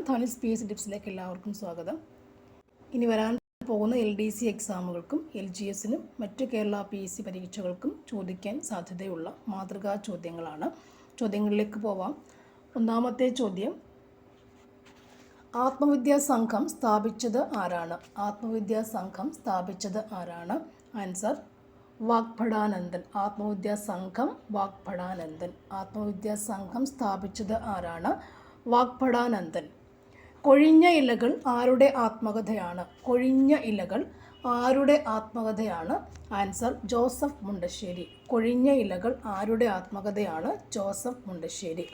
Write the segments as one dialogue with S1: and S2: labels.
S1: ധനുസ് P S ടിപ്സിലേക്ക് എല്ലാവർക്കും സ്വാഗതം. ഇനി വരാൻ പോകുന്ന LDC എക്സാമുകൾക്കും LGSനും മറ്റ് കേരള PSC പരീക്ഷകൾക്കും ചോദിക്കാൻ സാധ്യതയുള്ള മാതൃകാ ചോദ്യങ്ങളാണ്. ചോദ്യങ്ങളിലേക്ക് പോവാം. ഒന്നാമത്തെ ചോദ്യം, ആത്മവിദ്യാ സംഘം സ്ഥാപിച്ചത് ആരാണ്? ആത്മവിദ്യാ സംഘം സ്ഥാപിച്ചത് ആരാണ്? ആൻസർ വാഗ്ഭടാനന്ദൻ. ആത്മവിദ്യാ സംഘം വാഗ്ഭടാനന്ദൻ. ആത്മവിദ്യാ സംഘം സ്ഥാപിച്ചത് ആരാണ്? വാഗ്ഭടാനന്ദൻ. കൊഴിഞ്ഞ ഇലകൾ ആരുടെ ആത്മകഥയാണ്? കൊഴിഞ്ഞ ഇലകൾ ആരുടെ ആത്മകഥയാണ്? ആൻസർ ജോസഫ് മുണ്ടശ്ശേരി. കൊഴിഞ്ഞ ഇലകൾ ആരുടെ ആത്മകഥയാണ്? ജോസഫ് മുണ്ടശ്ശേരി.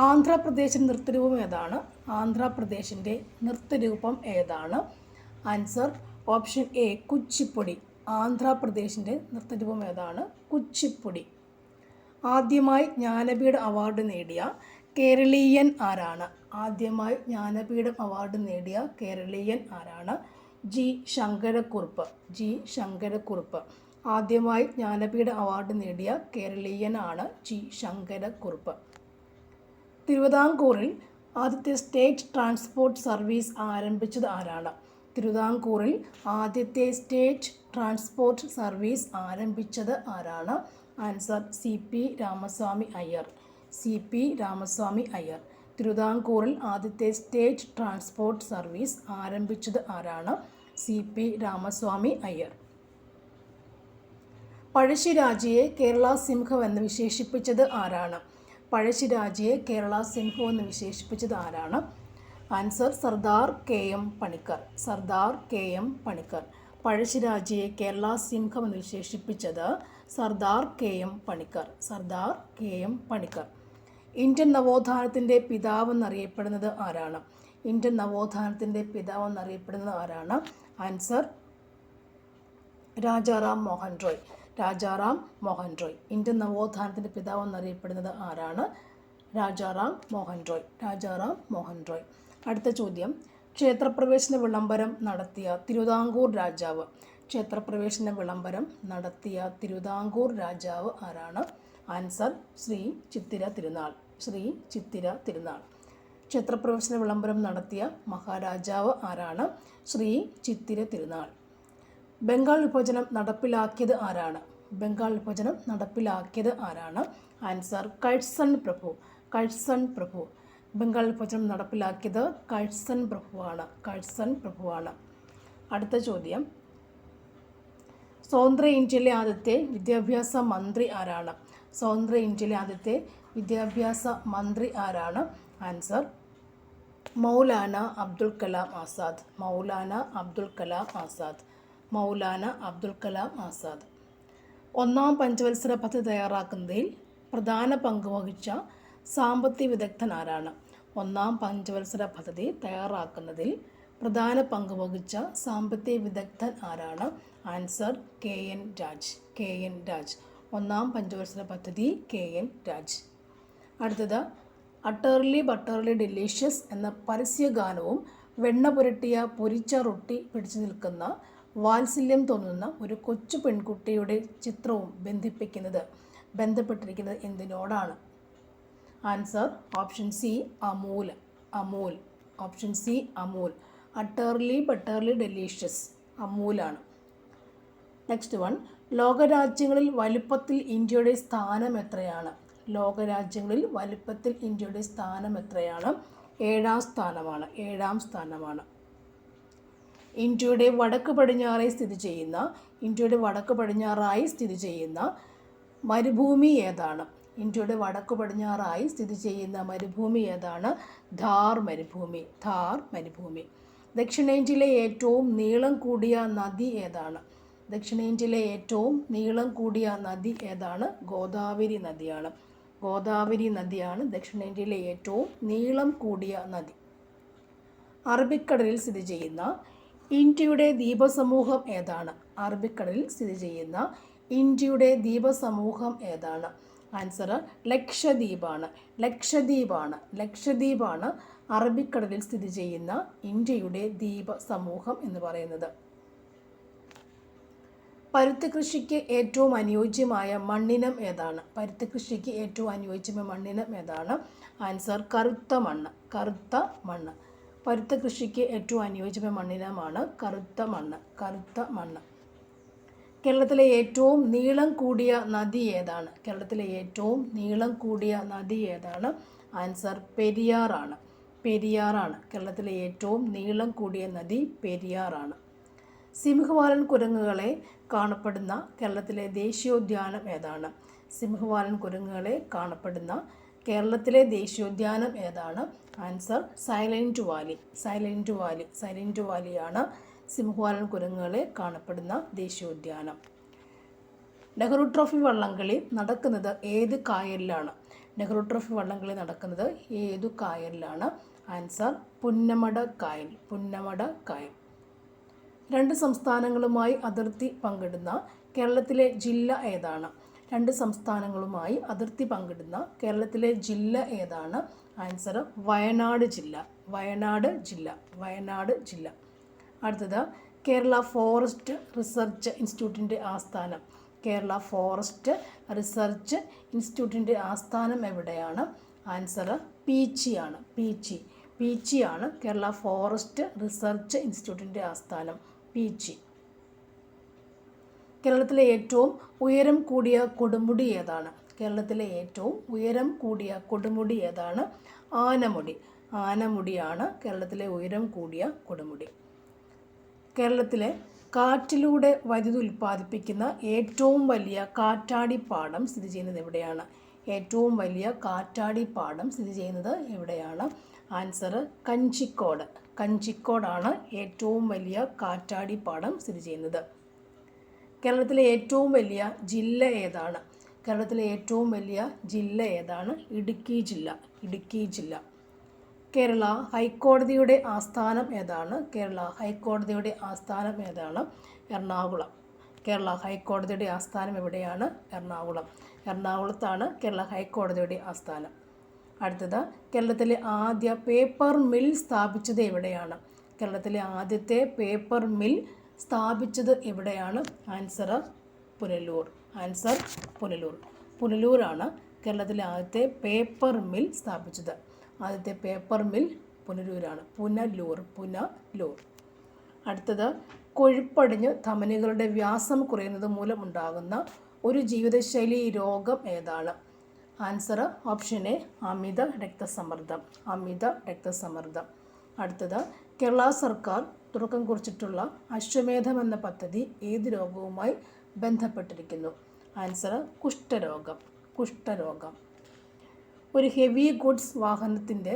S1: ആന്ധ്രാപ്രദേശിൻ്റെ നൃത്തരൂപം ഏതാണ്? ആന്ധ്രാപ്രദേശിൻ്റെ നൃത്തരൂപം ഏതാണ്? Answer option A Kuchipudi. ആന്ധ്രാപ്രദേശിൻ്റെ നൃത്തരൂപം ഏതാണ്? കുച്ചിപ്പൊടി. ആദ്യമായി ജ്ഞാനപീഠ അവാർഡ് നേടിയ കേരളീയൻ ആരാണ്? ആദ്യമായി ജ്ഞാനപീഠ അവാർഡ് നേടിയ കേരളീയൻ ആരാണ്? ജി ശങ്കരക്കുറുപ്പ്. ജി ശങ്കരക്കുറുപ്പ്. ആദ്യമായി ജ്ഞാനപീഠ അവാർഡ് നേടിയ കേരളീയനാണ് ജി ശങ്കരക്കുറുപ്പ്. തിരുവിതാംകൂറിൽ ആദ്യത്തെ സ്റ്റേറ്റ് ട്രാൻസ്പോർട്ട് സർവീസ് ആരംഭിച്ചത് ആരാണ്? തിരുവിതാംകൂറിൽ ആദ്യത്തെ സ്റ്റേറ്റ് ട്രാൻസ്പോർട്ട് സർവീസ് ആരംഭിച്ചത് ആരാണ്? Answer CP Ramaswamy Iyer. CP Ramaswamy Iyer. തിരുവിതാംകൂറിൽ ആദ്യത്തെ സ്റ്റേറ്റ് ട്രാൻസ്പോർട്ട് സർവീസ് ആരംഭിച്ചത് ആരാണ്? CP രാമസ്വാമി അയ്യർ. പഴശ്ശിരാജയെ കേരള സിംഹം എന്ന് വിശേഷിപ്പിച്ചത് ആരാണ്? പഴശ്ശിരാജയെ കേരള സിംഹം എന്ന് വിശേഷിപ്പിച്ചത് ആരാണ്? Answer Sardar KM Panikkar. Sardar KM Panikkar. പഴശ്ശിരാജയെ കേരള സിംഹം എന്ന് വിശേഷിപ്പിച്ചത് Sardar KM Panikkar. Sardar KM Panikkar. Indian നവോത്ഥാനത്തിൻ്റെ പിതാവെന്നറിയപ്പെടുന്നത് ആരാണ്? ഇന്ത്യൻ നവോത്ഥാനത്തിൻ്റെ പിതാവെന്നറിയപ്പെടുന്നത് ആരാണ്? ആൻസർ രാജാറാം മോഹൻ റോയ്. രാജാറാം മോഹൻ റോയ്. ഇന്ത്യൻ നവോത്ഥാനത്തിൻ്റെ പിതാവെന്നറിയപ്പെടുന്നത് ആരാണ്? രാജാറാം മോഹൻ റോയ്. രാജാറാം മോഹൻ റോയ്. അടുത്ത ചോദ്യം, ക്ഷേത്രപ്രവേശന വിളംബരം നടത്തിയ തിരുവിതാംകൂർ രാജാവ്. ക്ഷേത്രപ്രവേശന വിളംബരം നടത്തിയ തിരുവിതാംകൂർ രാജാവ് ആരാണ്? ആൻസർ ശ്രീ ചിത്തിര തിരുനാൾ. ശ്രീ ചിത്തിര തിരുനാൾ. ക്ഷേത്രപ്രവേശന വിളംബരം നടത്തിയ മഹാരാജാവ് ആരാണ്? ശ്രീ ചിത്തിര തിരുനാൾ. ബംഗാൾ വിഭജനം നടപ്പിലാക്കിയത് ആരാണ്? ബംഗാൾ വിഭജനം നടപ്പിലാക്കിയത് ആരാണ്? ആൻസർ കഴ്സൺ പ്രഭു. കഴ്സൺ പ്രഭു. ബംഗാൾ വിഭജനം നടപ്പിലാക്കിയത് കഴ്സൺ പ്രഭുവാണ്. കഴ്സൺ പ്രഭുവാണ്. അടുത്ത ചോദ്യം, സ്വതന്ത്ര ഇന്ത്യയിലെ ആദ്യത്തെ വിദ്യാഭ്യാസ മന്ത്രി ആരാണ്? സ്വതന്ത്ര ഇന്ത്യയിലെ ആദ്യത്തെ വിദ്യാഭ്യാസ മന്ത്രി ആരാണ്? ആൻസർ മൗലാന അബ്ദുൽ കലാം ആസാദ്. മൗലാന അബ്ദുൽ കലാം ആസാദ്. മൗലാന അബ്ദുൽ കലാം ആസാദ്. ഒന്നാം പഞ്ചവത്സര പദ്ധതി തയ്യാറാക്കുന്നതിൽ പ്രധാന പങ്ക് വഹിച്ച സാമ്പത്തിക വിദഗ്ധൻ ആരാണ്? ഒന്നാം പഞ്ചവത്സര പദ്ധതി തയ്യാറാക്കുന്നതിൽ പ്രധാന പങ്ക് വഹിച്ച സാമ്പത്തിക വിദഗ്ധൻ ആരാണ്? Answer KN Raj. KN Raj. ഒന്നാം പഞ്ചവത്സര പദ്ധതി KN രാജ്. അടുത്തത്, അട്ടർലി ബട്ടർലി ഡെലീഷ്യസ് എന്ന പരസ്യഗാനവും വെണ്ണ പുരട്ടിയ പൊരിച്ച റൊട്ടി പിടിച്ചു നിൽക്കുന്ന വാത്സല്യം തോന്നുന്ന ഒരു കൊച്ചു പെൺകുട്ടിയുടെ ചിത്രവും ബന്ധപ്പെട്ടിരിക്കുന്നത് എന്തിനോടാണ്? Answer option C Amul. Amul. Option C Amul. Utterly butterly delicious അമൂലാണ്. നെക്സ്റ്റ് വൺ, ലോകരാജ്യങ്ങളിൽ വലുപ്പത്തിൽ ഇന്ത്യയുടെ സ്ഥാനം എത്രയാണ്? ലോകരാജ്യങ്ങളിൽ വലുപ്പത്തിൽ ഇന്ത്യയുടെ സ്ഥാനം എത്രയാണ്? 7ാം സ്ഥാനമാണ്. 7ാം സ്ഥാനമാണ്. ഇന്ത്യയുടെ വടക്ക് പടിഞ്ഞാറായി സ്ഥിതി ചെയ്യുന്ന മരുഭൂമി ഏതാണ്? ഇന്ത്യയുടെ വടക്ക് പടിഞ്ഞാറായി സ്ഥിതി ചെയ്യുന്ന മരുഭൂമി ഏതാണ്? ഥാർ മരുഭൂമി. ഥാർ മരുഭൂമി. ദക്ഷിണേന്ത്യയിലെ ഏറ്റവും നീളം കൂടിയ നദി ഏതാണ്? ദക്ഷിണേന്ത്യയിലെ ഏറ്റവും നീളം കൂടിയ നദി ഏതാണ്? ഗോദാവരി നദിയാണ്. ഗോദാവരി നദിയാണ് ദക്ഷിണേന്ത്യയിലെ ഏറ്റവും നീളം കൂടിയ നദി. അറബിക്കടലിൽ സ്ഥിതി ചെയ്യുന്ന ഇന്ത്യയുടെ ദ്വീപസമൂഹം ഏതാണ്? അറബിക്കടലിൽ സ്ഥിതി ചെയ്യുന്ന ഇന്ത്യയുടെ ദ്വീപസമൂഹം ഏതാണ്? ആൻസർ ലക്ഷദ്വീപാണ്. ലക്ഷദ്വീപാണ്. ലക്ഷദ്വീപാണ് അറബിക്കടലിൽ സ്ഥിതി ചെയ്യുന്ന ഇന്ത്യയുടെ ദ്വീപ സമൂഹം എന്ന് പറയുന്നത്. പരുത്തി കൃഷിക്ക് ഏറ്റവും അനുയോജ്യമായ മണ്ണിനം ഏതാണ്? പരുത്തി കൃഷിക്ക് ഏറ്റവും അനുയോജ്യമായ മണ്ണിനം ഏതാണ്? ആൻസർ കറുത്ത മണ്ണ്. കറുത്ത മണ്ണ്. പരുത്ത കൃഷിക്ക് ഏറ്റവും അനുയോജ്യമായ മണ്ണിനമാണ് കറുത്ത മണ്ണ്. കറുത്ത മണ്ണ്. കേരളത്തിലെ ഏറ്റവും നീളം കൂടിയ നദി ഏതാണ്? കേരളത്തിലെ ഏറ്റവും നീളം കൂടിയ നദി ഏതാണ്? ആൻസർ പെരിയാറാണ്. പെരിയാറാണ്. കേരളത്തിലെ ഏറ്റവും നീളം കൂടിയ നദി പെരിയാറാണ്. സിംഹവാലൻ കുരങ്ങുകളെ കാണപ്പെടുന്ന കേരളത്തിലെ ദേശീയോദ്യാനം ഏതാണ്? സിംഹവാലൻ കുരങ്ങുകളെ കാണപ്പെടുന്ന കേരളത്തിലെ ദേശീയോദ്യാനം ഏതാണ്? Answer silent valley. Silent valley. Silent വാലിയാണ് സിംഹവാലൻ കുരങ്ങുകളെ കാണപ്പെടുന്ന ദേശീയോദ്യാനം. നെഹ്റു ട്രോഫി വള്ളംകളി നടക്കുന്നത് ഏത് കായലിലാണ്? നെഹ്റു ട്രോഫി വള്ളംകളി നടക്കുന്നത് ഏതു കായലിലാണ്? ആൻസർ പുന്നമട കായൽ. പുന്നമട കായൽ. രണ്ട് സംസ്ഥാനങ്ങളുമായി അതിർത്തി പങ്കിടുന്ന കേരളത്തിലെ ജില്ല ഏതാണ്? രണ്ട് സംസ്ഥാനങ്ങളുമായി അതിർത്തി പങ്കിടുന്ന കേരളത്തിലെ ജില്ല ഏതാണ്? ആൻസർ വയനാട് ജില്ല. വയനാട് ജില്ല. വയനാട് ജില്ല. അടുത്തത് കേരള ഫോറസ്റ്റ് റിസർച്ച് ഇൻസ്റ്റിറ്റ്യൂട്ടിൻ്റെ ആസ്ഥാനം. കേരള ഫോറസ്റ്റ് റിസർച്ച് ഇൻസ്റ്റിറ്റ്യൂട്ടിൻ്റെ ആസ്ഥാനം എവിടെയാണ്? ആൻസർ പീച്ചിയാണ്. പീച്ചി. പീച്ചിയാണ് കേരള ഫോറസ്റ്റ് റിസർച്ച് ഇൻസ്റ്റിറ്റ്യൂട്ടിൻ്റെ ആസ്ഥാനം. പീച്ചി. കേരളത്തിലെ ഏറ്റവും ഉയരം കൂടിയ കൊടുമുടി ഏതാണ്? കേരളത്തിലെ ഏറ്റവും ഉയരം കൂടിയ കൊടുമുടി ഏതാണ്? ആനമുടി. ആനമുടിയാണ് കേരളത്തിലെ ഉയരം കൂടിയ കൊടുമുടി. കേരളത്തിലെ കാറ്റിലൂടെ വൈദ്യുതി ഉൽപ്പാദിപ്പിക്കുന്ന ഏറ്റവും വലിയ കാറ്റാടിപ്പാടം സ്ഥിതി ചെയ്യുന്നത് എവിടെയാണ്? ഏറ്റവും വലിയ കാറ്റാടിപ്പാടം സ്ഥിതി ചെയ്യുന്നത് എവിടെയാണ്? ആൻസർ കഞ്ചിക്കോട്. കഞ്ചിക്കോടാണ് ഏറ്റവും വലിയ കാറ്റാടിപ്പാടം സ്ഥിതി ചെയ്യുന്നത്. കേരളത്തിലെ ഏറ്റവും വലിയ ജില്ല ഏതാണ്? കേരളത്തിലെ ഏറ്റവും വലിയ ജില്ല ഏതാണ്? ഇടുക്കി ജില്ല. ഇടുക്കി ജില്ല. കേരള ഹൈക്കോടതിയുടെ ആസ്ഥാനം ഏതാണ്? കേരള ഹൈക്കോടതിയുടെ ആസ്ഥാനം ഏതാണ്? എറണാകുളം. കേരള ഹൈക്കോടതിയുടെ ആസ്ഥാനം എവിടെയാണ്? എറണാകുളം. എറണാകുളത്താണ് കേരള ഹൈക്കോടതിയുടെ ആസ്ഥാനം. അടുത്തത് കേരളത്തിലെ ആദ്യ പേപ്പർ മിൽ സ്ഥാപിച്ചത് എവിടെയാണ്? കേരളത്തിലെ ആദ്യത്തെ പേപ്പർ മിൽ സ്ഥാപിച്ചത് എവിടെയാണ്? ആൻസർ പുനലൂർ. ആൻസർ പുനലൂർ. പുനലൂരാണ് കേരളത്തിലെ ആദ്യത്തെ പേപ്പർ മിൽ സ്ഥാപിച്ചത്. ആദ്യത്തെ പേപ്പർ മിൽ പുനലൂരാണ്. പുനലൂർ. പുനലൂർ. അടുത്തത് കൊഴുപ്പടിഞ്ഞ് ധമനികളുടെ വ്യാസം കുറയുന്നത് മൂലമുണ്ടാകുന്ന ഒരു ജീവിതശൈലി രോഗം ഏതാണ്? ആൻസർ ഓപ്ഷൻ എ അമിത രക്തസമ്മർദ്ദം. അമിത രക്തസമ്മർദ്ദം. അടുത്തത് കേരള സർക്കാർ തുടക്കം കുറിച്ചിട്ടുള്ള അശ്വമേധം എന്ന പദ്ധതി ഏത് രോഗവുമായി ബന്ധപ്പെട്ടിരിക്കുന്നു? ആൻസർ കുഷ്ഠരോഗം. കുഷ്ഠരോഗം. ഒരു ഹെവി ഗുഡ്സ് വാഹനത്തിൻ്റെ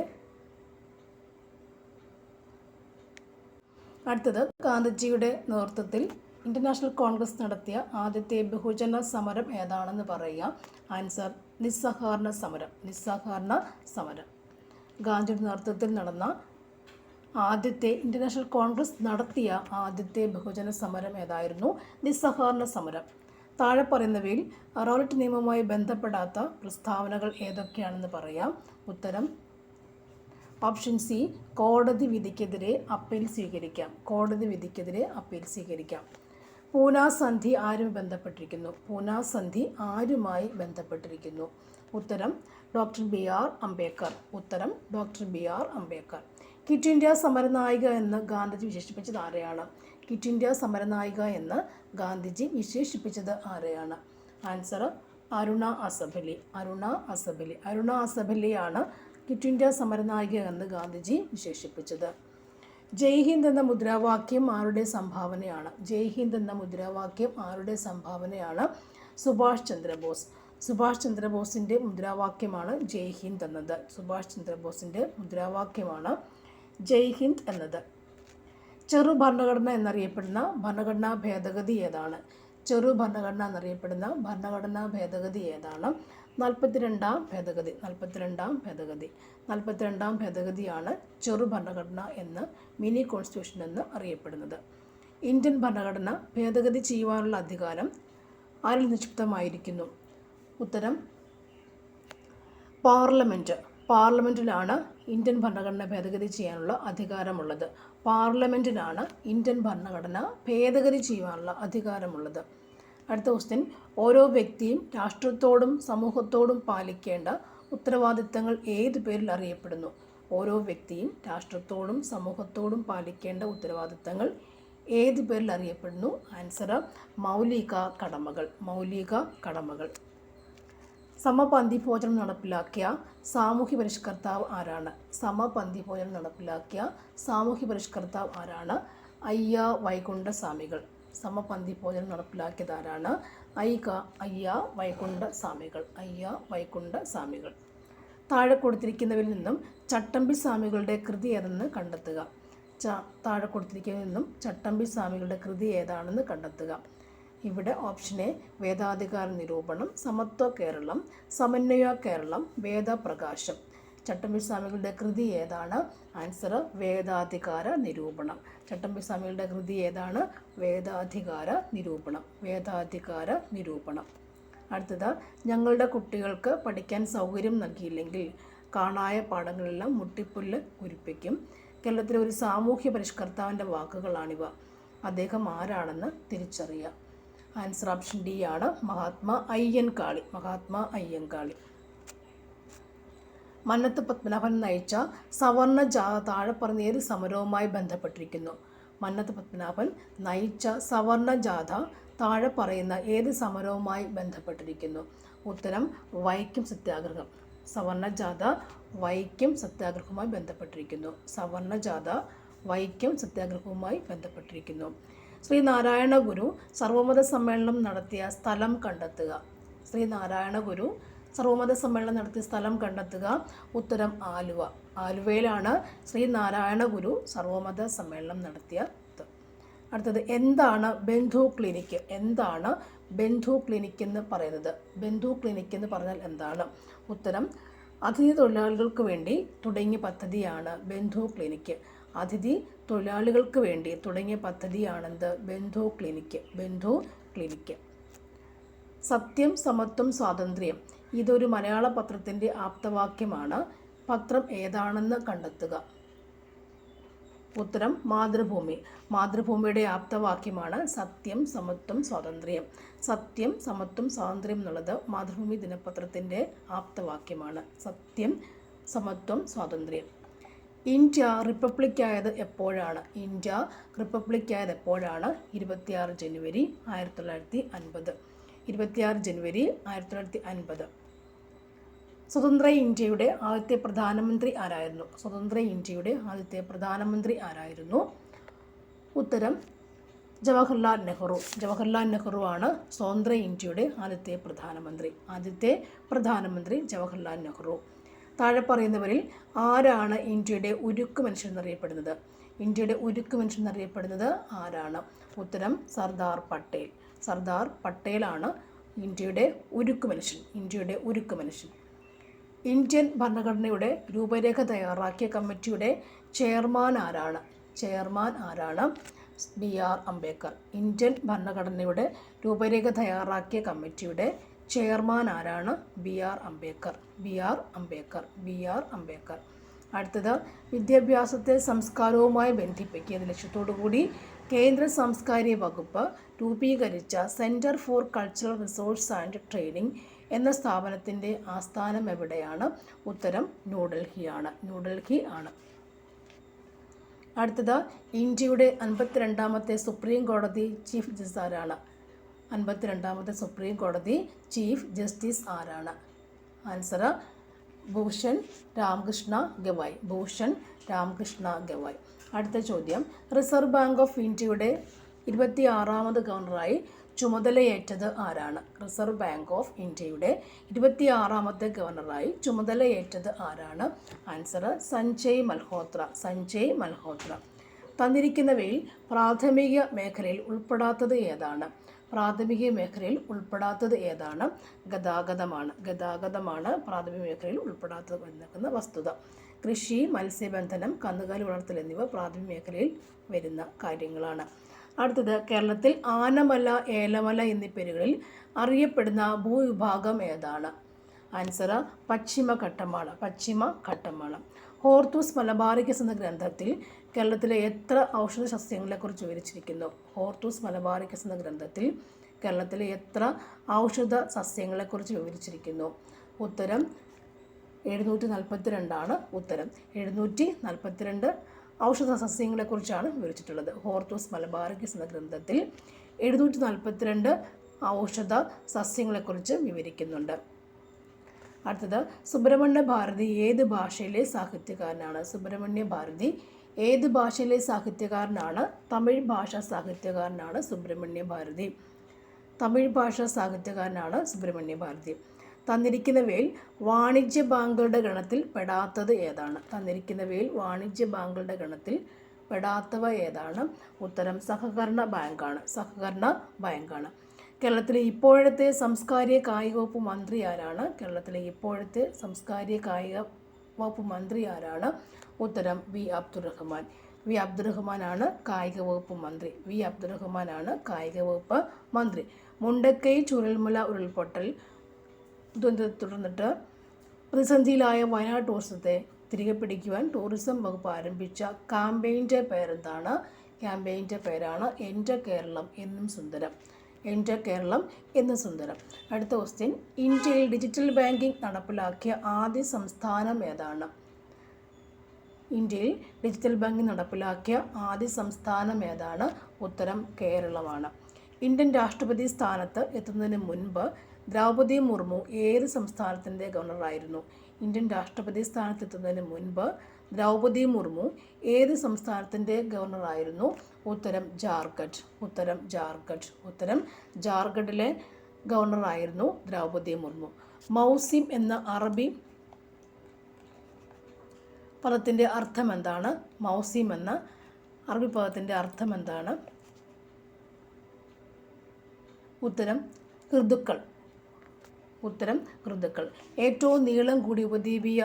S1: അടുത്തത് ഗാന്ധിജിയുടെ നേതൃത്വത്തിൽ ഇൻ്റർനാഷണൽ കോൺഗ്രസ് നടത്തിയ ആദ്യത്തെ ബഹുജന സമരം ഏതാണെന്ന് പറയുക. ആൻസർ നിസ്സഹകരണ സമരം. നിസ്സഹകരണ സമരം. ഗാന്ധിജിയുടെ നേതൃത്വത്തിൽ നടന്ന ആദ്യത്തെ ഇൻ്റർനാഷണൽ കോൺഗ്രസ് നടത്തിയ ആദ്യത്തെ ബഹുജന സമരം ഏതായിരുന്നു? നിസ്സഹകരണ സമരം. താഴെ പറയുന്നവയിൽ റൗലറ്റ് നിയമവുമായി ബന്ധപ്പെടാത്ത പ്രസ്താവനകൾ ഏതൊക്കെയാണെന്ന് പറയാം. ഉത്തരം ഓപ്ഷൻ സി കോടതി വിധിക്കെതിരെ അപ്പീൽ സ്വീകരിക്കാം. കോടതി വിധിക്കെതിരെ അപ്പീൽ സ്വീകരിക്കാം. പൂന സന്ധി ആരുമായി ബന്ധപ്പെട്ടിരിക്കുന്നു? പൂന സന്ധി ആരുമായി ബന്ധപ്പെട്ടിരിക്കുന്നു? ഉത്തരം ഡോക്ടർ ബി ആർ അംബേദ്കർ. ഉത്തരം doctor B R Ambedkar. Quit India സമരനായിക എന്ന് ഗാന്ധിജി വിശേഷിപ്പിച്ചത് ആരെയാണ്? ക്വിറ്റ് ഇന്ത്യ സമരനായിക എന്ന് ഗാന്ധിജി വിശേഷിപ്പിച്ചത് ആരെയാണ്? ആൻസർ അരുണ അസഫലി. അരുണ അസഫലി. അരുണ അസഫലിയാണ് ക്വിറ്റ് ഇന്ത്യ സമരനായിക എന്ന് ഗാന്ധിജി വിശേഷിപ്പിച്ചത്. ജയ് ഹിന്ദ് എന്ന മുദ്രാവാക്യം ആരുടെ സംഭാവനയാണ്? ജയ് ഹിന്ദ് എന്ന മുദ്രാവാക്യം ആരുടെ സംഭാവനയാണ്? സുഭാഷ് ചന്ദ്രബോസ്. സുഭാഷ് ചന്ദ്രബോസിൻ്റെ മുദ്രാവാക്യമാണ് ജയ് ഹിന്ദ് എന്നത്. സുഭാഷ് ചന്ദ്രബോസിൻ്റെ മുദ്രാവാക്യമാണ് ജയ് ഹിന്ദ് എന്നത്. ചെറു ഭരണഘടന എന്നറിയപ്പെടുന്ന ഭരണഘടനാ ഭേദഗതി ഏതാണ്? ചെറു ഭരണഘടന എന്നറിയപ്പെടുന്ന ഭരണഘടനാ ഭേദഗതി ഏതാണ്? 42ാം ഭേദഗതി. 42ാം ഭേദഗതി. 42ാം ഭേദഗതിയാണ് ചെറു ഭരണഘടന എന്ന് മിനി കോൺസ്റ്റിറ്റ്യൂഷൻ എന്ന് അറിയപ്പെടുന്നത്. ഇന്ത്യൻ ഭരണഘടന ഭേദഗതി ചെയ്യുവാനുള്ള അധികാരം ആരിൽ നിക്ഷിപ്തമായിരിക്കുന്നു? ഉത്തരം പാർലമെൻറ്റ്. പാർലമെൻറ്റിലാണ് ഇന്ത്യൻ ഭരണഘടന ഭേദഗതി ചെയ്യാനുള്ള അധികാരമുള്ളത്. പാർലമെൻറ്റിനാണ് ഇന്ത്യൻ ഭരണഘടന ഭേദഗതി ചെയ്യുവാനുള്ള അധികാരമുള്ളത്. അടുത്ത ക്വസ്റ്റ്യൻ, ഓരോ വ്യക്തിയും രാഷ്ട്രത്തോടും സമൂഹത്തോടും പാലിക്കേണ്ട ഉത്തരവാദിത്തങ്ങൾ ഏതു പേരിൽ അറിയപ്പെടുന്നു? ഓരോ വ്യക്തിയും രാഷ്ട്രത്തോടും സമൂഹത്തോടും പാലിക്കേണ്ട ഉത്തരവാദിത്തങ്ങൾ ഏതു പേരിൽ അറിയപ്പെടുന്നു? ആൻസർ മൗലിക കടമകൾ. മൗലിക കടമകൾ. സമപന്തി ഭോജനം നടപ്പിലാക്കിയ സാമൂഹ്യ പരിഷ്കർത്താവ് ആരാണ്? സമപന്തി ഭോജനം നടപ്പിലാക്കിയ സാമൂഹ്യ പരിഷ്കർത്താവ് ആരാണ്? അയ്യ വൈകുണ്ഠസ്വാമികൾ. സമപന്തി ഭോജനം നടപ്പിലാക്കിയത് ആരാണ്? അയ്യ വൈകുണ്ഠസ്വാമികൾ. അയ്യ വൈകുണ്ഠസ്വാമികൾ. താഴെ കൊടുത്തിരിക്കുന്നവരിൽ നിന്നും ചട്ടമ്പി സ്വാമികളുടെ കൃതി ഏതെന്ന് കണ്ടെത്തുക. താഴെ കൊടുത്തിരിക്കുന്നതിൽ നിന്നും ചട്ടമ്പി സ്വാമികളുടെ കൃതി ഏതാണെന്ന് കണ്ടെത്തുക. ഇവിടെ ഓപ്ഷൻ എ വേദാധികാര നിരൂപണം, സമത്വ കേരളം, സമന്വയ കേരളം, വേദപ്രകാശം. ചട്ടമ്പി സ്വാമികളുടെ കൃതി ഏതാണ്? ആൻസർ വേദാധികാര നിരൂപണം. ചട്ടമ്പി സ്വാമികളുടെ കൃതി ഏതാണ്? വേദാധികാര നിരൂപണം. വേദാധികാര നിരൂപണം. അടുത്തത്, ഞങ്ങളുടെ കുട്ടികൾക്ക് പഠിക്കാൻ സൗകര്യം നൽകിയില്ലെങ്കിൽ കാണായ പാഠങ്ങളെല്ലാം മുട്ടിപ്പുല്ല് കുരിപ്പിക്കും. കേരളത്തിലെ ഒരു സാമൂഹ്യ പരിഷ്കർത്താവിൻ്റെ വാക്കുകളാണിവ. അദ്ദേഹം ആരാണെന്ന് തിരിച്ചറിയുക. ആൻസർ ഓപ്ഷൻ ഡി ആണ്, മഹാത്മാ അയ്യൻകാളി. മഹാത്മാ അയ്യൻകാളി. മന്നത്ത് പത്മനാഭൻ നയിച്ച സവർണ ജാഥ താഴെ പറഞ്ഞ ഏത് സമരവുമായി ബന്ധപ്പെട്ടിരിക്കുന്നു? മന്നത്ത് പത്മനാഭൻ നയിച്ച സവർണ ജാഥ താഴെ പറയുന്ന ഏത് സമരവുമായി ബന്ധപ്പെട്ടിരിക്കുന്നു? ഉത്തരം വൈക്കം സത്യാഗ്രഹം. സവർണ ജാഥ വൈക്കം സത്യാഗ്രഹവുമായി ബന്ധപ്പെട്ടിരിക്കുന്നു. സവർണ ജാഥ വൈക്കം സത്യാഗ്രഹവുമായി ബന്ധപ്പെട്ടിരിക്കുന്നു. ശ്രീനാരായണ ഗുരു സർവമത സമ്മേളനം നടത്തിയ സ്ഥലം കണ്ടെത്തുക. ശ്രീനാരായണ ഗുരു സർവമത സമ്മേളനം നടത്തിയ സ്ഥലം കണ്ടെത്തുക. ഉത്തരം ആലുവ. ആലുവയിലാണ് ശ്രീനാരായണ ഗുരു സർവമത സമ്മേളനം നടത്തിയത്. അടുത്തത്, എന്താണ് ബന്ധു ക്ലിനിക്ക്? എന്താണ് ബന്ധു ക്ലിനിക്ക് എന്ന് പറയുന്നത്? ബന്ധു ക്ലിനിക്ക് എന്ന് പറഞ്ഞാൽ എന്താണ്? ഉത്തരം അതിഥി തൊഴിലാളികൾക്ക് വേണ്ടി തുടങ്ങിയ പദ്ധതിയാണ് ബന്ധു ക്ലിനിക്ക്. അതിഥി തൊഴിലാളികൾക്ക് വേണ്ടി തുടങ്ങിയ പദ്ധതിയാണെന്ത്? ബന്ധു ക്ലിനിക്ക്. ബന്ധു ക്ലിനിക്ക്. സത്യം, സമത്വം, സ്വാതന്ത്ര്യം. ഇതൊരു മലയാള പത്രത്തിൻ്റെ ആപ്തവാക്യമാണ്. പത്രം ഏതാണെന്ന് കണ്ടെത്തുക. ഉത്തരം മാതൃഭൂമി. മാതൃഭൂമിയുടെ ആപ്തവാക്യമാണ് സത്യം, സമത്വം, സ്വാതന്ത്ര്യം. സത്യം, സമത്വം, സ്വാതന്ത്ര്യം എന്നുള്ളത് മാതൃഭൂമി ദിനപത്രത്തിൻ്റെ ആപ്തവാക്യമാണ്. സത്യം, സമത്വം, സ്വാതന്ത്ര്യം. ഇന്ത്യ റിപ്പബ്ലിക്കായത് എപ്പോഴാണ്? ഇന്ത്യ റിപ്പബ്ലിക്കായത് എപ്പോഴാണ്? 26 ജനുവരി 1950. 26 ജനുവരി 1950. സ്വതന്ത്ര ഇന്ത്യയുടെ ആദ്യത്തെ പ്രധാനമന്ത്രി ആരായിരുന്നു? സ്വതന്ത്ര ഇന്ത്യയുടെ ആദ്യത്തെ പ്രധാനമന്ത്രി ആരായിരുന്നു? ഉത്തരം ജവഹർലാൽ നെഹ്റു. ജവഹർലാൽ നെഹ്റു ആണ് സ്വതന്ത്ര ഇന്ത്യയുടെ ആദ്യത്തെ പ്രധാനമന്ത്രി. ആദ്യത്തെ പ്രധാനമന്ത്രി ജവഹർലാൽ നെഹ്റു. താഴെ പറയുന്നവരിൽ ആരാണ് ഇന്ത്യയുടെ ഉരുക്കു മനുഷ്യൻ എന്നറിയപ്പെടുന്നത്? ഇന്ത്യയുടെ ഉരുക്കു മനുഷ്യൻ എന്നറിയപ്പെടുന്നത് ആരാണ്? ഉത്തരം സർദാർ പട്ടേൽ. സർദാർ പട്ടേലാണ് ഇന്ത്യയുടെ ഉരുക്കു മനുഷ്യൻ. ഇന്ത്യയുടെ ഉരുക്കു മനുഷ്യൻ. ഇന്ത്യൻ ഭരണഘടനയുടെ രൂപരേഖ തയ്യാറാക്കിയ കമ്മിറ്റിയുടെ ചെയർമാൻ ആരാണ്? ചെയർമാൻ ആരാണ്? BR അംബേദ്കർ. ഇന്ത്യൻ ഭരണഘടനയുടെ രൂപരേഖ തയ്യാറാക്കിയ കമ്മിറ്റിയുടെ ചെയർമാൻ ആരാണ്? BR Ambedkar. BR Ambedkar. BR Ambedkar. അടുത്തത്, വിദ്യാഭ്യാസത്തെ സംസ്കാരവുമായി ബന്ധിപ്പിക്കുക എന്ന ലക്ഷ്യത്തോടുകൂടി കേന്ദ്ര സാംസ്കാരിക വകുപ്പ് രൂപീകരിച്ച centre for cultural resource and training എന്ന സ്ഥാപനത്തിൻ്റെ ആസ്ഥാനം എവിടെയാണ്? ഉത്തരം ന്യൂഡൽഹിയാണ്. ന്യൂഡൽഹി ആണ്. അടുത്തത്, ഇന്ത്യയുടെ 52ാമത്തെ സുപ്രീം കോടതി ചീഫ് ജസ്റ്റിസ് ആരാണ്? 52ാമത്തെ സുപ്രീം കോടതി ചീഫ് ജസ്റ്റിസ് ആരാണ്? ആൻസർ ഭൂഷൺ രാമകൃഷ്ണ ഗവായ്. ഭൂഷൺ രാമകൃഷ്ണ ഗവായ്. അടുത്ത ചോദ്യം, റിസർവ് ബാങ്ക് ഓഫ് ഇന്ത്യയുടെ 26ാമത് ഗവർണറായി ചുമതലയേറ്റത് ആരാണ്? റിസർവ് ബാങ്ക് ഓഫ് ഇന്ത്യയുടെ 26ാമത്തെ ഗവർണറായി ചുമതലയേറ്റത് ആരാണ്? ആൻസർ സഞ്ജയ് മൽഹോത്ര. സഞ്ജയ് മൽഹോത്ര. തന്നിരിക്കുന്നവയിൽ പ്രാഥമിക മേഖലയിൽ ഉൾപ്പെടാത്തത് ഏതാണ്? പ്രാഥമിക മേഖലയിൽ ഉൾപ്പെടാത്തത് ഏതാണ്? ഗതാഗതമാണ്. ഗതാഗതമാണ് പ്രാഥമിക മേഖലയിൽ ഉൾപ്പെടാത്തത് എന്ന വസ്തുത. കൃഷി, മത്സ്യബന്ധനം, കന്നുകാലി വളർത്തൽ എന്നിവ പ്രാഥമിക മേഖലയിൽ വരുന്ന കാര്യങ്ങളാണ്. അടുത്തത്, കേരളത്തിൽ ആനമല, ഏലമല എന്നീ പേരുകളിൽ അറിയപ്പെടുന്ന ഭൂവിഭാഗം ഏതാണ്? ആൻസർ പശ്ചിമഘട്ടമാണ്. പശ്ചിമഘട്ടമാണ്. ഹോർത്തൂസ് മലബാറിക്കസ് എന്ന ഗ്രന്ഥത്തിൽ കേരളത്തിലെ എത്ര ഔഷധ സസ്യങ്ങളെക്കുറിച്ച് വിവരിച്ചിരിക്കുന്നു? ഹോർത്തൂസ് മലബാറിക്കസ് എന്ന ഗ്രന്ഥത്തിൽ കേരളത്തിലെ എത്ര ഔഷധ സസ്യങ്ങളെക്കുറിച്ച് വിവരിച്ചിരിക്കുന്നു? ഉത്തരം 742 ഉത്തരം. 742 ഔഷധ സസ്യങ്ങളെക്കുറിച്ചാണ് വിവരിച്ചിട്ടുള്ളത്. ഹോർത്തൂസ് മലബാറിക്കസ് എന്ന ഗ്രന്ഥത്തിൽ 742 ഔഷധ സസ്യങ്ങളെക്കുറിച്ച് വിവരിക്കുന്നുണ്ട്. അടുത്തത്, സുബ്രഹ്മണ്യ ഭാരതി ഏത് ഭാഷയിലെ സാഹിത്യകാരനാണ്? സുബ്രഹ്മണ്യ ഭാരതി ഏത് ഭാഷയിലെ സാഹിത്യകാരനാണ്? തമിഴ് ഭാഷാ സാഹിത്യകാരനാണ് സുബ്രഹ്മണ്യ ഭാരതി. തമിഴ് ഭാഷാ സാഹിത്യകാരനാണ് സുബ്രഹ്മണ്യ ഭാരതി. തന്നിരിക്കുന്നവയിൽ വാണിജ്യ ബാങ്കുകളുടെ ഗണത്തിൽ പെടാത്തത് ഏതാണ്? തന്നിരിക്കുന്നവയിൽ വാണിജ്യ ബാങ്കുകളുടെ ഗണത്തിൽ പെടാത്തവ ഏതാണ്? ഉത്തരം സഹകരണ ബാങ്കാണ്. സഹകരണ ബാങ്കാണ്. കേരളത്തിലെ ഇപ്പോഴത്തെ സാംസ്കാരിക കായിക വകുപ്പ് മന്ത്രി ആരാണ്? കേരളത്തിലെ ഇപ്പോഴത്തെ സാംസ്കാരിക കായിക വകുപ്പ് മന്ത്രി ആരാണ്? ഉത്തരം വി അബ്ദുറഹ്മാൻ. വി അബ്ദുറഹ്മാനാണ് കായിക വകുപ്പ് മന്ത്രി. വി അബ്ദുറഹ്മാനാണ് കായിക വകുപ്പ് മന്ത്രി. മുണ്ടക്കൈ ചുരൽമല ഉരുൾപൊട്ടൽ ദുരന്തത്തെ തുടർന്നിട്ട് പ്രതിസന്ധിയിലായ വയനാട് ടൂറിസത്തെ തിരികെ പിടിക്കുവാൻ ടൂറിസം വകുപ്പ് ആരംഭിച്ച ക്യാമ്പയിൻ്റെ പേരെന്താണ്? ക്യാമ്പയിൻ്റെ പേരാണ് എൻ്റെ കേരളം എന്നും സുന്ദരം. എൻ്റെ കേരളം എന്നും സുന്ദരം. അടുത്ത ക്വസ്റ്റ്യൻ, ഇന്ത്യയിൽ ഡിജിറ്റൽ ബാങ്കിംഗ് നടപ്പിലാക്കിയ ആദ്യ സംസ്ഥാനം ഏതാണ്? ഇന്ത്യയിൽ ഡിജിറ്റൽ ബാങ്കിംഗ് നടപ്പിലാക്കിയ ആദ്യ സംസ്ഥാനം ഏതാണ്? ഉത്തരം കേരളമാണ്. ഇന്ത്യൻ രാഷ്ട്രപതി സ്ഥാനത്ത് എത്തുന്നതിന് മുൻപ് ദ്രൗപദി മുർമു ഏത് സംസ്ഥാനത്തിൻ്റെ ഗവർണറായിരുന്നു? ഇന്ത്യൻ രാഷ്ട്രപതി സ്ഥാനത്തെത്തുന്നതിന് മുൻപ് ദ്രൗപദി മുർമു ഏത് സംസ്ഥാനത്തിൻ്റെ ഗവർണറായിരുന്നു? ഉത്തരം ജാർഖണ്ഡ്. ഉത്തരം ജാർഖണ്ഡ്. ഉത്തരം ജാർഖണ്ഡിലെ ഗവർണറായിരുന്നു ദ്രൗപദി മുർമു. മൗസിം എന്ന അറബി പദത്തിൻ്റെ അർത്ഥം എന്താണ്? മൗസിം എന്ന അറബി പദത്തിൻ്റെ അർത്ഥം എന്താണ്? ഉത്തരം ഋതുക്കൾ. ഉത്തരം ഋതുക്കൾ. ഏറ്റവും നീളം കൂടിയ ഉപദ്വീപീയ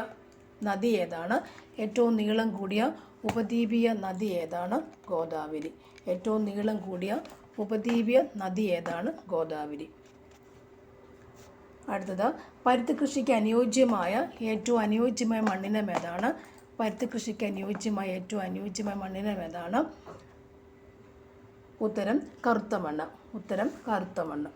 S1: നദി ഏതാണ്? ഏറ്റവും നീളം കൂടിയ ഉപദ്വീപീയ നദി ഏതാണ്? ഗോദാവരി. ഏറ്റവും നീളം കൂടിയ ഉപദ്വീപീയ നദി ഏതാണ്? ഗോദാവരി. അടുത്തത്, പരുത്തി കൃഷിക്ക് അനുയോജ്യമായ ഏറ്റവും അനുയോജ്യമായ മണ്ണിനം ഏതാണ്? പരുത്തി കൃഷിക്ക് അനുയോജ്യമായ ഏറ്റവും അനുയോജ്യമായ മണ്ണിനം ഏതാണ്? ഉത്തരം കറുത്ത മണ്ണ്. ഉത്തരം കറുത്ത മണ്ണ്.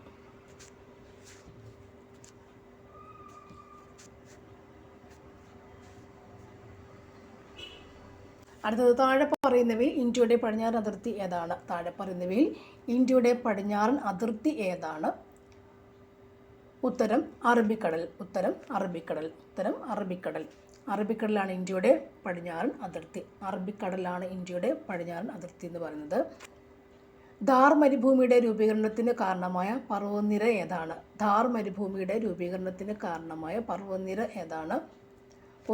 S1: അടുത്തത്, താഴെ പറയുന്നവയിൽ ഇന്ത്യയുടെ പടിഞ്ഞാറൻ അതിർത്തി ഏതാണ്? താഴെ പറയുന്നവയിൽ ഇന്ത്യയുടെ പടിഞ്ഞാറൻ അതിർത്തി ഏതാണ്? ഉത്തരം അറബിക്കടൽ. ഉത്തരം അറബിക്കടൽ. ഉത്തരം അറബിക്കടൽ. അറബിക്കടലാണ് ഇന്ത്യയുടെ പടിഞ്ഞാറൻ അതിർത്തി. അറബിക്കടലാണ് ഇന്ത്യയുടെ പടിഞ്ഞാറൻ അതിർത്തി എന്ന് പറയുന്നത്. ഥാർ മരുഭൂമിയുടെ രൂപീകരണത്തിന് കാരണമായ പർവ്വതനിര ഏതാണ്? ഥാർ മരുഭൂമിയുടെ രൂപീകരണത്തിന് കാരണമായ പർവ്വതനിര ഏതാണ്?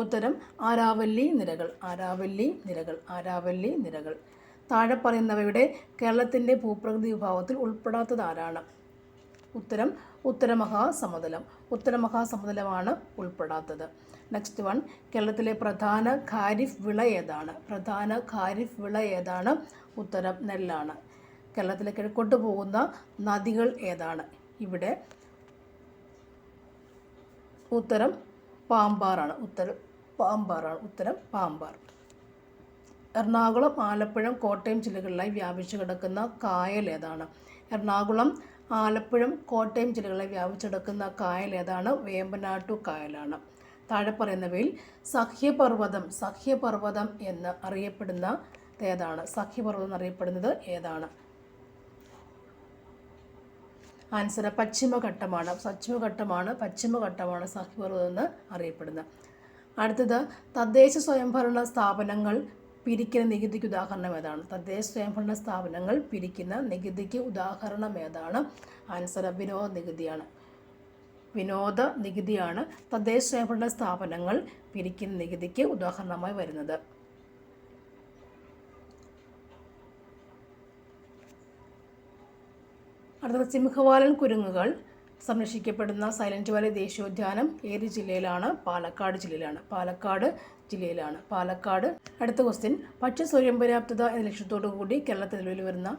S1: ഉത്തരം ആരാവല്ലി നിരകൾ. ആരാവല്ലി നിരകൾ. ആരാവല്ലി നിരകൾ. താഴെ പറയുന്നവയുടെ കേരളത്തിൻ്റെ ഭൂപ്രകൃതി വിഭാഗത്തിൽ ഉൾപ്പെടാത്തത് ആരാണ്? ഉത്തരം ഉത്തരമഹാസമതലം. ഉത്തരമഹാസമതലമാണ് ഉൾപ്പെടാത്തത്. നെക്സ്റ്റ് വൺ, കേരളത്തിലെ പ്രധാന ഖാരിഫ് വിള ഏതാണ്? പ്രധാന ഖാരിഫ് വിള ഏതാണ്? ഉത്തരം നെല്ലാണ്. കേരളത്തിലെ കിഴക്കോട്ട് പോകുന്ന നദികൾ ഏതാണ്? ഇവിടെ ഉത്തരം പാമ്പാറാണ്. ഉത്തരം പാമ്പാറാണ്. ഉത്തരം പാമ്പാർ. എറണാകുളം, ആലപ്പുഴ, കോട്ടയം ജില്ലകളിലായി വ്യാപിച്ചു കിടക്കുന്ന കായൽ ഏതാണ്? എറണാകുളം, ആലപ്പുഴ, കോട്ടയം ജില്ലകളിലായി വ്യാപിച്ചു കിടക്കുന്ന കായൽ ഏതാണ്? വേമ്പനാട്ടു കായലാണ്. താഴെ പറയുന്നവയിൽ സഹ്യപർവ്വതം എന്ന് അറിയപ്പെടുന്ന ഏതാണ്? സഹ്യപർവ്വതം എന്നറിയപ്പെടുന്നത് ഏതാണ്? ആൻസർ പശ്ചിമഘട്ടമാണ്. പശ്ചിമഘട്ടമാണ് സഹ്യപർവ്വതം എന്ന് അറിയപ്പെടുന്നത്. അടുത്തത്, തദ്ദേശ സ്വയംഭരണ സ്ഥാപനങ്ങൾ പിരിക്കുന്ന നികുതിക്ക് ഉദാഹരണം ഏതാണ്? തദ്ദേശ സ്വയംഭരണ സ്ഥാപനങ്ങൾ പിരിക്കുന്ന നികുതിക്ക് ഉദാഹരണം ഏതാണ്? ആൻസർ വിനോദ നികുതിയാണ്. വിനോദ നികുതിയാണ് തദ്ദേശ സ്വയംഭരണ സ്ഥാപനങ്ങൾ പിരിക്കുന്ന നികുതിക്ക് ഉദാഹരണമായി വരുന്നത്. അടുത്തത്, സിംഹവാലൻ കുരങ്ങുകൾ സംരക്ഷിക്കപ്പെടുന്ന സൈലന്റ് വാലി ദേശീയോദ്യാനം ഏത് ജില്ലയിലാണ്? പാലക്കാട് ജില്ലയിലാണ്. പാലക്കാട് ജില്ലയിലാണ്. പാലക്കാട്. അടുത്ത ക്വസ്റ്റ്യൻ, ഭക്ഷ്യ സ്വയം പര്യാപ്തത എന്ന ലക്ഷ്യത്തോടു കൂടി കേരളത്തിൽ നിലവിൽ വരുന്ന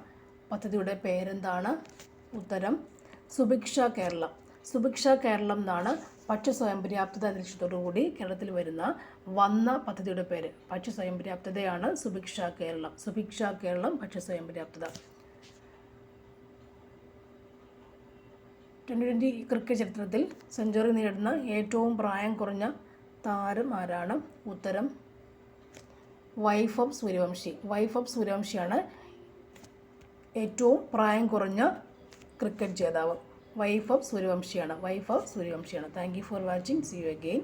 S1: പദ്ധതിയുടെ പേരെന്താണ്? ഉത്തരം സുഭിക്ഷ കേരളം. സുഭിക്ഷ കേരളം എന്നാണ് ഭക്ഷ്യ സ്വയം പര്യാപ്തത എന്ന ലക്ഷ്യത്തോടു കൂടി കേരളത്തിൽ വന്ന പദ്ധതിയുടെ പേര്. ഭക്ഷ്യ സ്വയം പര്യാപ്തതയാണ് സുഭിക്ഷ കേരളം. സുഭിക്ഷ കേരളം, ഭക്ഷ്യ സ്വയം പര്യാപ്തത. T20 ക്രിക്കറ്റ് ചരിത്രത്തിൽ സെഞ്ചുറി നേടുന്ന ഏറ്റവും പ്രായം കുറഞ്ഞ താരം ആരാണ്? ഉത്തരം വൈഭവ് സൂര്യവംശി. വൈഭവ് സൂര്യവംശിയാണ് ഏറ്റവും പ്രായം കുറഞ്ഞ ക്രിക്കറ്റ് ജേതാവ്. വൈഭവ് സൂര്യവംശിയാണ്. Thank you for watching. See you again.